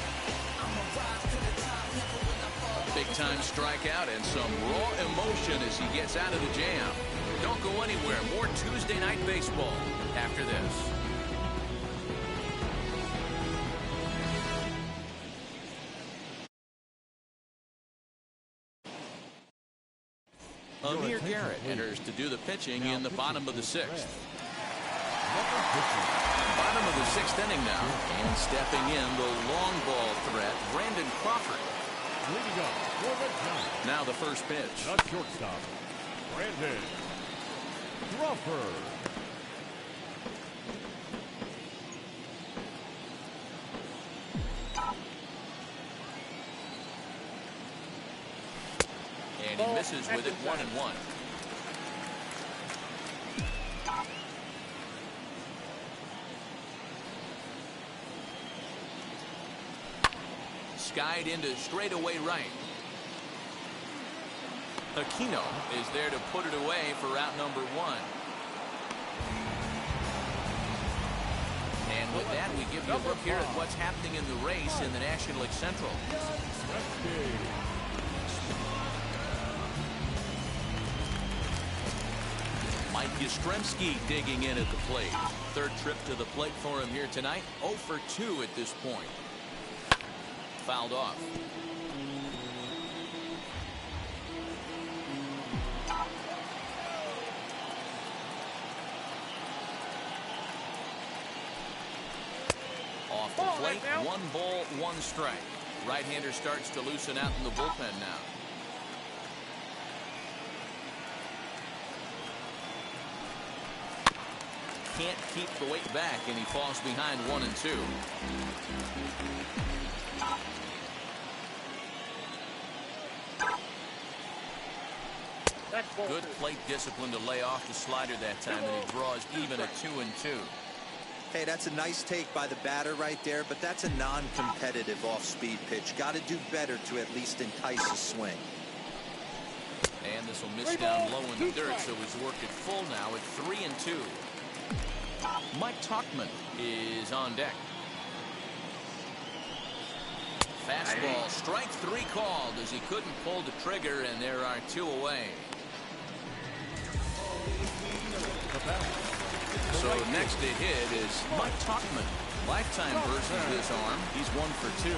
Big-time strikeout and some raw emotion as he gets out of the jam. Don't go anywhere. More Tuesday Night Baseball after this. Amir Garrett enters to do the pitching in the bottom of the 6th. Bottom of the 6th inning now, and stepping in the long ball threat, Brandon Crawford. Leading up for the Giants. Now the first pitch. The shortstop, Brandon Crawford. And he misses with it, 1-1. Skied into straightaway right. Aquino is there to put it away for out number 1. And with that, we give you a look here at what's happening in the race in the National League Central. Mike Yastrzemski digging in at the plate. Third trip to the plate for him here tonight. 0 for 2 at this point. Fouled off. Off the plate, 1 ball, 1 strike. Right-hander starts to loosen out in the bullpen now. Can't keep the weight back, and he falls behind 1-2. Good plate discipline to lay off the slider that time, and he draws even at 2-2. Hey, that's a nice take by the batter right there, but that's a non-competitive off-speed pitch. Got to do better to at least entice a swing. And this will miss down low in the dirt, so he's worked it full now at 3-2. Mike Tauchman is on deck. Fastball, strike 3 called as he couldn't pull the trigger, and there are 2 away. So next to hit is Mike Tauchman. Lifetime versus this arm. He's 1 for 2.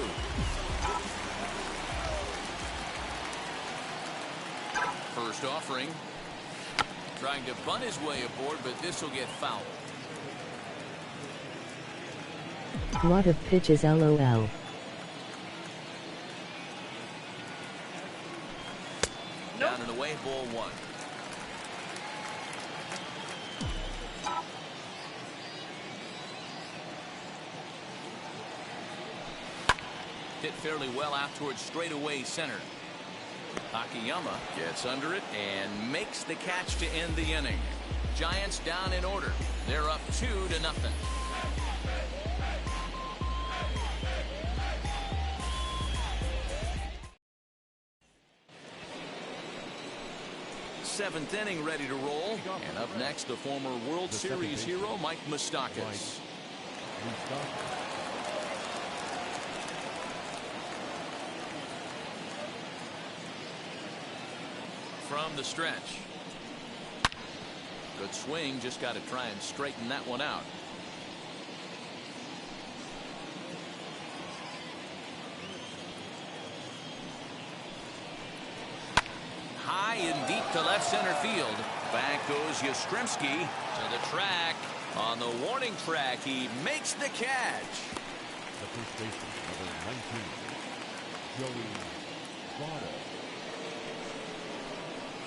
First offering. Trying to bunt his way aboard, but this will get fouled. Lot of pitches, LOL. Down and away, ball 1. Hit fairly well out towards straightaway center. Akiyama gets under it and makes the catch to end the inning. Giants down in order. They're up 2-0. 7th inning ready to roll. And up next, the former World Series hero, Mike Moustakas. From the stretch. Good swing, just got to try and straighten that one out. High and deep to left center field. Back goes Yastrzemski to the track. On the warning track, he makes the catch. The first baseman, number 19, Joey Votto.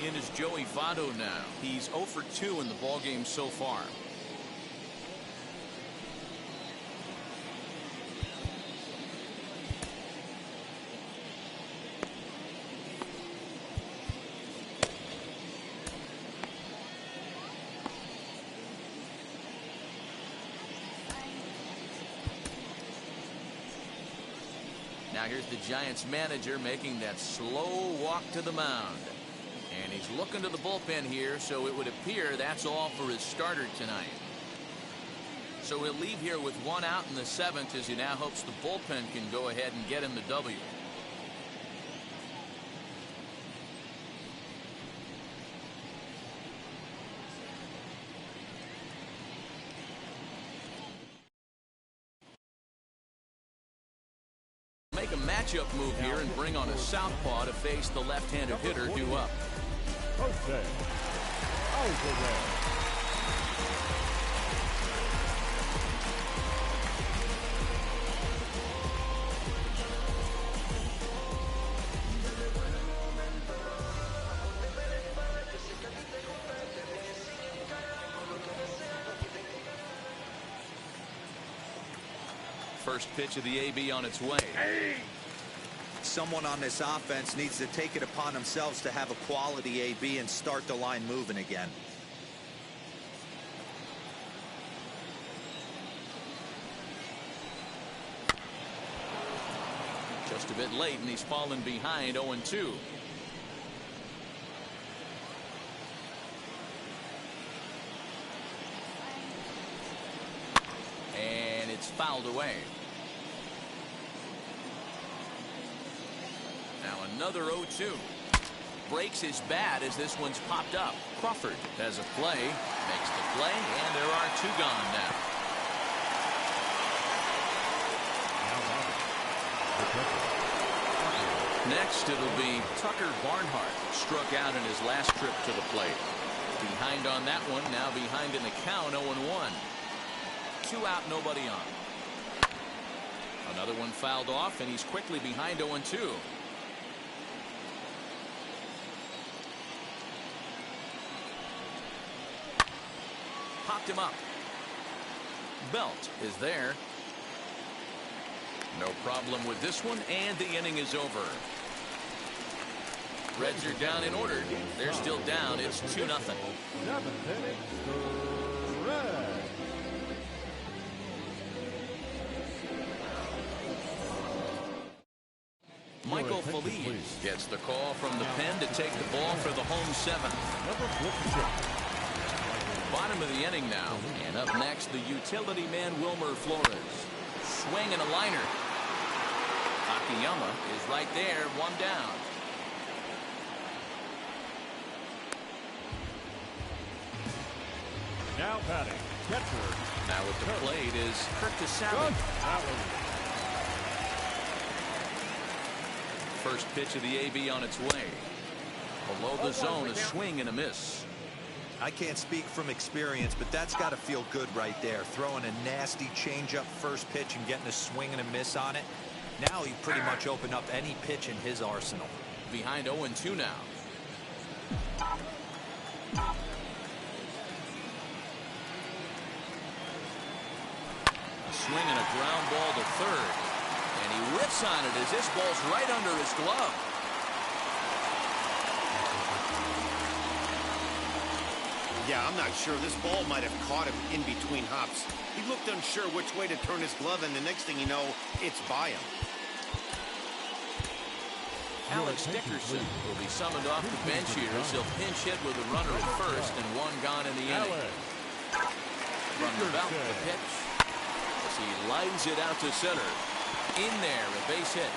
In is Joey Votto now. He's 0 for 2 in the ballgame so far. Now here's the Giants manager making that slow walk to the mound. And he's looking to the bullpen here, so it would appear that's all for his starter tonight. So he'll leave here with 1 out in the 7th as he now hopes the bullpen can go ahead and get him the W. Make a matchup move here and bring on a southpaw to face the left-handed hitter due up. Jose Alvarez. First pitch of the AB on its way. Someone on this offense needs to take it upon themselves to have a quality AB and start the line moving again. Just a bit late, and he's fallen behind 0-2. And it's fouled away. Now another 0-2. Breaks his bat as this one's popped up. Crawford has a play, makes the play, and there are 2 gone now. Next, it'll be Tucker Barnhart, struck out in his last trip to the plate. Behind on that one, now behind in the count, 0-1. 2 out, nobody on. Another one fouled off, and he's quickly behind 0-2. Popped him up. Belt is there. No problem with this one, and the inning is over. Reds are down in order. They're still down. It's 2-0. 7th inning, the Reds. Michael Feliz gets the call from the pen to take the ball for the home 7th. Number 56. Bottom of the inning now, and up next the utility man Wilmer Flores. Swing and a liner. Akiyama is right there, 1 down. Now batting, catcher. Now at the plate is Kurt Casale. First pitch of the AB on its way. Below the zone, a swing and a miss. I can't speak from experience, but that's got to feel good right there. Throwing a nasty changeup first pitch and getting a swing and a miss on it. Now he pretty much opened up any pitch in his arsenal. Behind 0-2 now. A swing and a ground ball to third. And he whiffs on it as this ball's right under his glove. Yeah, I'm not sure. This ball might have caught him in between hops. He looked unsure which way to turn his glove, and the next thing you know, it's by him. Alex Dickerson will be summoned off the bench here as he'll pinch hit with a runner at first and one gone in the inning. Runabout the pitch as he lines it out to center. In there, a base hit.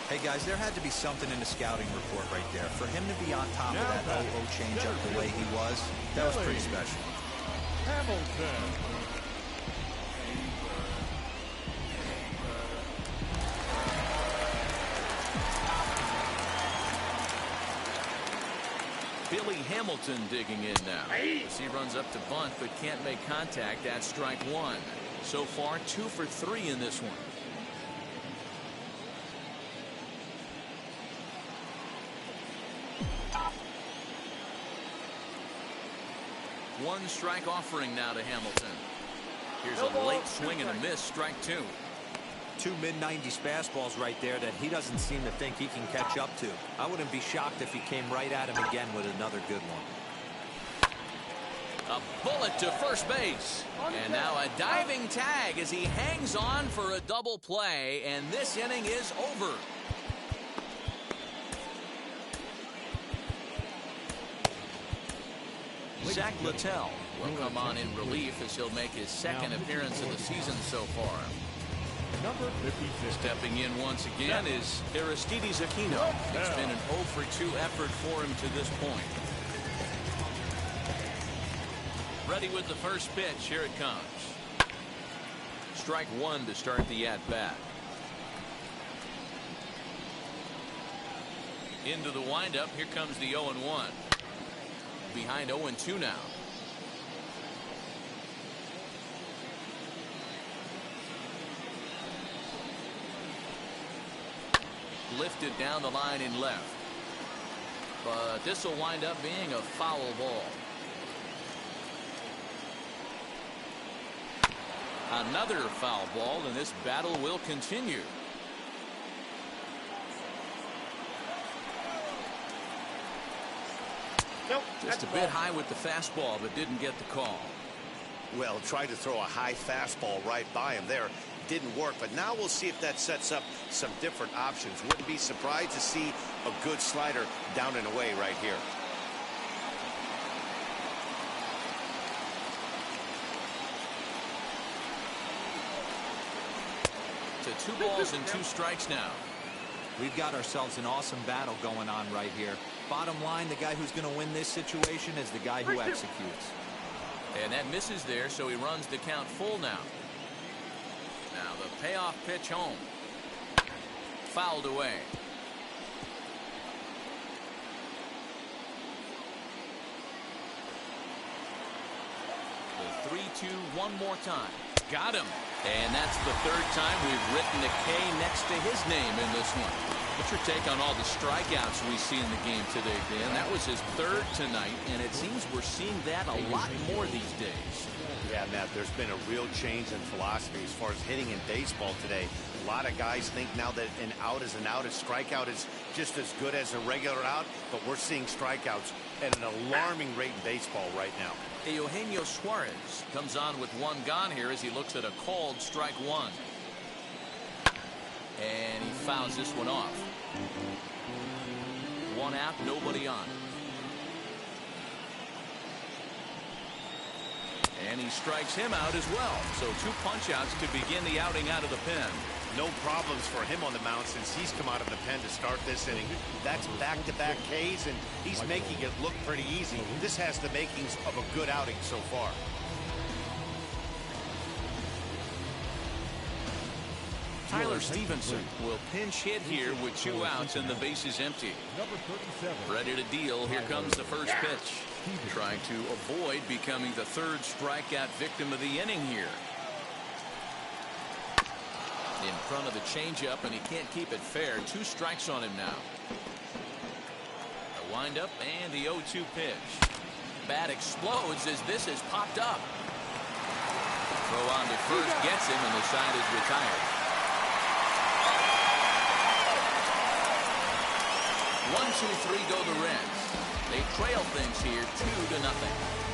Hey guys, there had to be something in the scouting report right there. For him to be on top of that 0-0 changeup the way he was, that was pretty special. Hamilton. Billy Hamilton digging in now. As he runs up to bunt but can't make contact. That's strike one. So far 2 for 3 in this one. One strike offering now to Hamilton. Here's a late swing and a miss. Strike two. Two mid-90s fastballs right there that he doesn't seem to think he can catch up to. I wouldn't be shocked if he came right at him again with another good one. A bullet to first base. And now a diving tag as he hangs on for a double play. And this inning is over. Zach Littell will come on in relief as he'll make his second appearance of the season so far. Number 56. Stepping in once again is Aristides Aquino. It's been an 0 for 2 effort for him to this point. Ready with the first pitch. Here it comes. Strike one to start the at-bat. Into the windup. Here comes the 0-1. Behind 0-2 now. Lifted down the line in left. But this will wind up being a foul ball. Another foul ball, and this battle will continue. Nope. Just a bit high with the fastball, but didn't get the call. Well, tried to throw a high fastball right by him there. Didn't work, but now we'll see if that sets up some different options. Wouldn't be surprised to see a good slider down and away right here. To 2 balls and 2 strikes now. We've got ourselves an awesome battle going on right here. Bottom line, the guy who's going to win this situation is the guy who executes. And that misses there, so he runs the count full now. Now the payoff pitch home. Fouled away. The 3-2 one more time. Got him. And that's the third time we've written a K next to his name in this one. What's your take on all the strikeouts we see in the game today, Dan? That was his third tonight, and it seems we're seeing that a lot more these days. Yeah, Matt, there's been a real change in philosophy as far as hitting in baseball today. A lot of guys think now that an out is an out, a strikeout is just as good as a regular out, but we're seeing strikeouts at an alarming rate in baseball right now. Eugenio Suarez comes on with one gone here as he looks at a called strike one. And he fouls this one off. One out, nobody on. And he strikes him out as well. So 2 punch-outs to begin the outing out of the pen. No problems for him on the mound since he's come out of the pen to start this inning. That's back-to-back Ks, and he's making it look pretty easy. This has the makings of a good outing so far. Tyler Stevenson will pinch hit here with 2 outs and the base is empty. Number 37. Ready to deal. Here comes the first pitch. Trying to avoid becoming the third strikeout victim of the inning here. In front of the changeup, and he can't keep it fair. 2 strikes on him now. The windup and the 0-2 pitch. Bat explodes as this is popped up. Throw on to first gets him, and the side is retired. 1-2-3 go the Reds. They trail things here 2-0.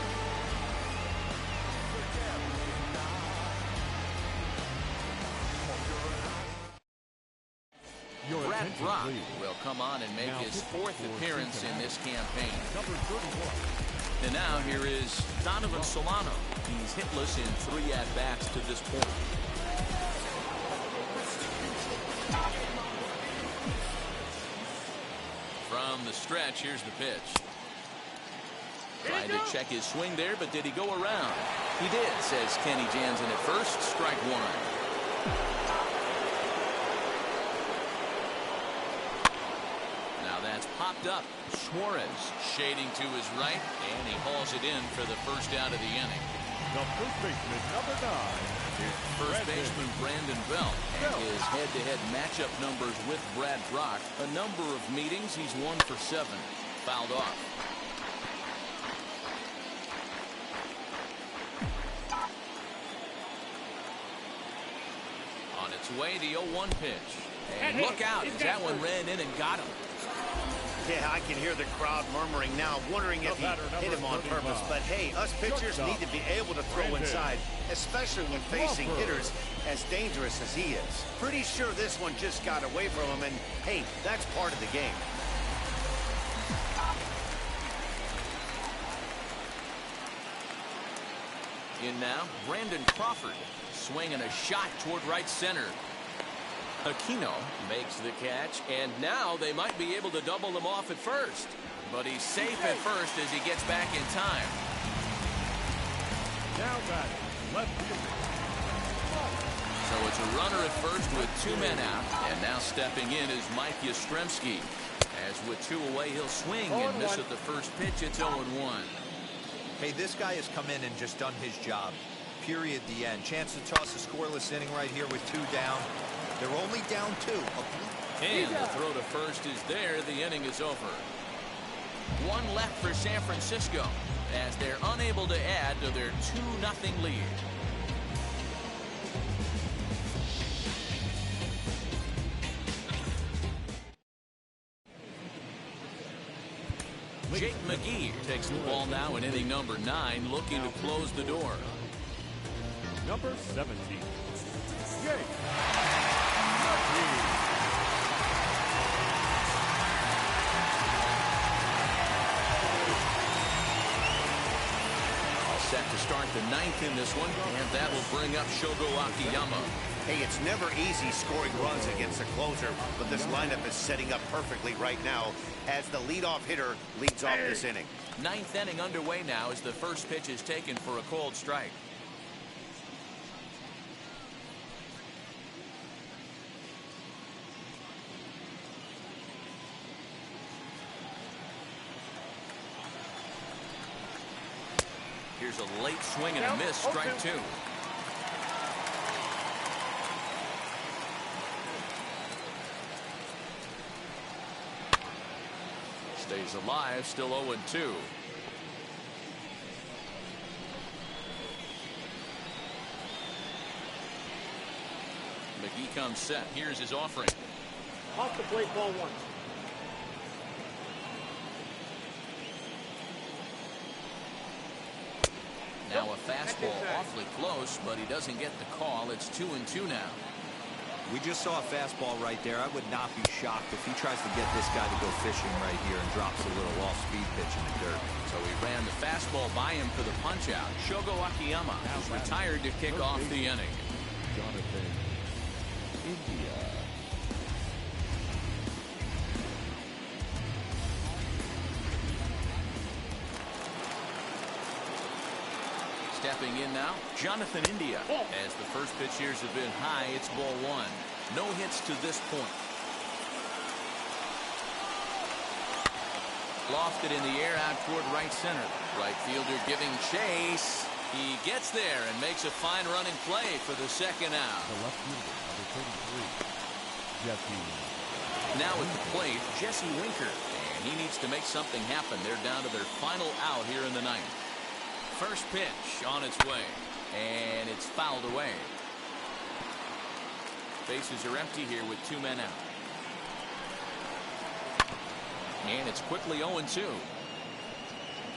Brad Attention, Brock please. will come on and make Now his pitching fourth for appearance in Cincinnati. this campaign. Number 31. And now here is Donovan Solano. He's hitless in 3 at-bats to this point. From the stretch, here's the pitch. Trying to check his swing there, but did he go around? He did, says Kenny Jansen at first. Strike one. Now that's popped up. Suarez shading to his right, and he hauls it in for the first out of the inning. The first baseman, number 9. First baseman Brandon Belt, and his head-to-head matchup numbers with Brad Brock. A number of meetings, he's 1 for 7. Fouled off. On its way, the 0-1 pitch. And look out, as that one ran in and got him. Yeah, I can hear the crowd murmuring now, wondering if he hit him on purpose. But hey, us pitchers need to be able to throw inside, especially when facing hitters as dangerous as he is. Pretty sure this one just got away from him, and hey, that's part of the game. In now, Brandon Crawford swinging a shot toward right center. Aquino makes the catch, and now they might be able to double them off at first. But he's safe at first as he gets back in time. Now batting, left fielder. So it's a runner at first with 2 men out, and now stepping in is Mike Yastrzemski. As with 2 away, he'll swing and miss at the first pitch. It's 0-1. Hey, this guy has come in and just done his job. Period. The end. Chance to toss a scoreless inning right here with 2 down. They're only down 2. And the throw to first is there. The inning is over. 1 left for San Francisco as they're unable to add to their 2-0 lead. Jake McGee takes the ball now in inning number 9, looking to close the door. Number 17. Jake. Set to start the 9th in this one, and that will bring up Shogo Akiyama. Hey, it's never easy scoring runs against a closer, but this lineup is setting up perfectly right now as the leadoff hitter leads off this inning. 9th inning underway now as the first pitch is taken for a called strike. Here's a late swing and a miss, strike 2. Stays alive, still 0-2. McGee comes set. Here's his offering. Off the plate, ball 1. Now a fastball awfully close, but he doesn't get the call. It's 2-2 now. We just saw a fastball right there. I would not be shocked if he tries to get this guy to go fishing right here and drops a little off-speed pitch in the dirt. So he ran the fastball by him for the punch-out. Shogo Akiyama is retired to kick off the inning. Jonathan, India. Stepping in now, Jonathan India. As the first pitch years have been high, it's ball 1. No hits to this point. Lofted in the air out toward right center. Right fielder giving chase. He gets there and makes a fine running play for the second out. The left fielder, number 33. Jesse. Now at the plate, Jesse Winker. And he needs to make something happen. They're down to their final out here in the 9th. First pitch on its way, and it's fouled away. Bases are empty here with 2 men out. And it's quickly 0-2.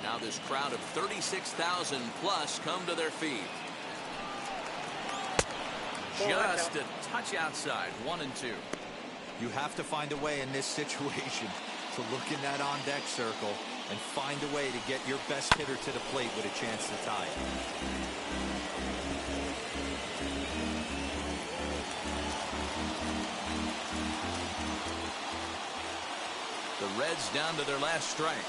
Now this crowd of 36,000 plus come to their feet. Just a touch outside, 1-2. You have to find a way in this situation to look in that on-deck circle and find a way to get your best hitter to the plate with a chance to tie it. The Reds down to their last strike.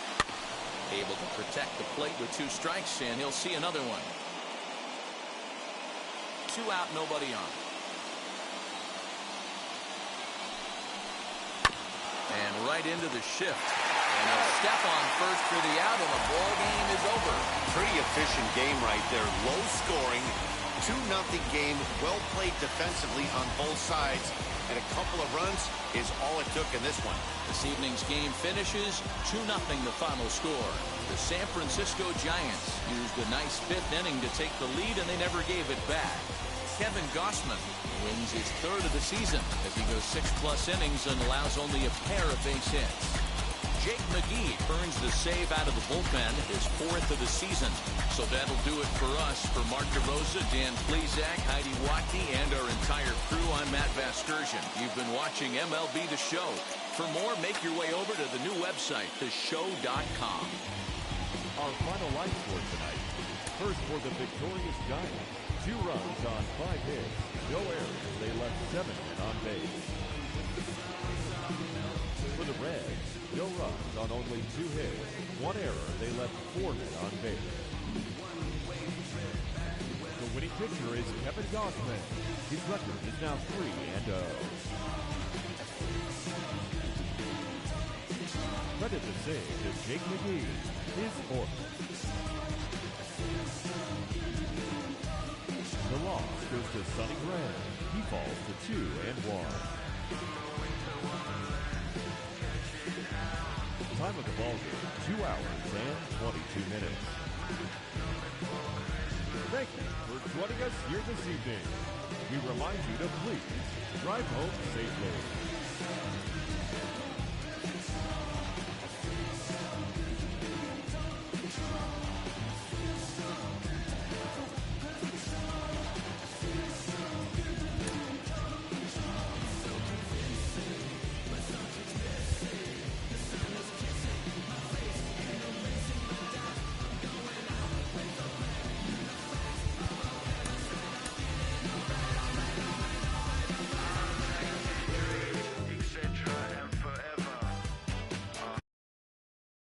Able to protect the plate with 2 strikes, and he'll see another one. 2 out, nobody on. And right into the shift. And a step on first for the out, and the ball game is over. Pretty efficient game right there. Low scoring, 2-0 game. Well played defensively on both sides. And a couple of runs is all it took in this one. This evening's game finishes 2-0 the final score. The San Francisco Giants used a nice 5th inning to take the lead, and they never gave it back. Kevin Gausman wins his 3rd of the season as he goes 6+ innings and allows only a pair of base hits. Jake McGee earns the save out of the bullpen, his 4th of the season. So that'll do it for us. For Mark DeRosa, Dan Plesac, Heidi Watney, and our entire crew, I'm Matt Vasgersian. You've been watching MLB The Show. For more, make your way over to the new website, theshow.com. Our final line score tonight. First for the victorious Giants. 2 runs on 5 hits. No errors. They left 7 men on base. For the Reds, no runs on only 2 hits. 1 error. They left 4 men on base. The winning pitcher is Kevin Gausman. His record is now 3-0. Credit the save to Jake McGee, his 4th. The loss goes to Sonny Graham. He falls to 2-1. Time of the ball game, 2 hours and 22 minutes. Thank you for joining us here this evening. We remind you to please drive home safely.